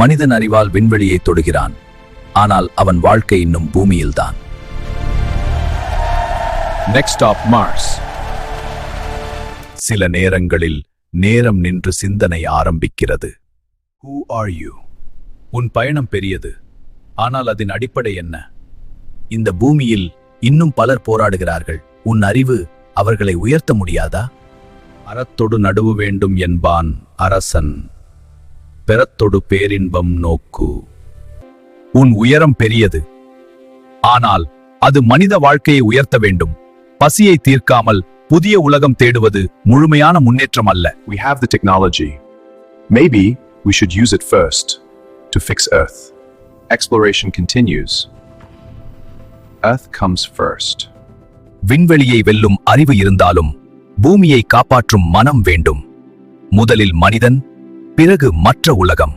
மனிதன் அறிவால் விண்வெளியை தொடுகிறான், ஆனால் அவன் வாழ்க்கை இன்னும் பூமியில்தான். Next stop, Mars. சில நேரங்களில் நேரம் நின்று சிந்தனை ஆரம்பிக்கிறது. Who are you? உன் பயணம் பெரியது, ஆனால் அதன் அடிப்படை என்ன? இந்த பூமியில் இன்னும் பலர் போராடுகிறார்கள். உன் அறிவு அவர்களை உயர்த்த முடியாதா? அறத்தொடு நடுவு வேண்டும் என்பான் அரசன், பெறத்தொடு பேரின்பம் நோக்கு. உன் உயரம் பெரியது, ஆனால் அது மனித வாழ்க்கையை உயர்த்த வேண்டும். பசியை தீர்க்காமல் புதிய உலகம் தேடுவது முழுமையான முன்னேற்றம் அல்ல. We have the technology. Maybe we should use it first to fix Earth. Exploration continues. Earth comes first. விண்வெளியை வெல்லும் அறிவு இருந்தாலும் பூமியை காப்பாற்றும் மனம் வேண்டும். முதலில் மனிதன், பிறகு மற்ற உலகம்.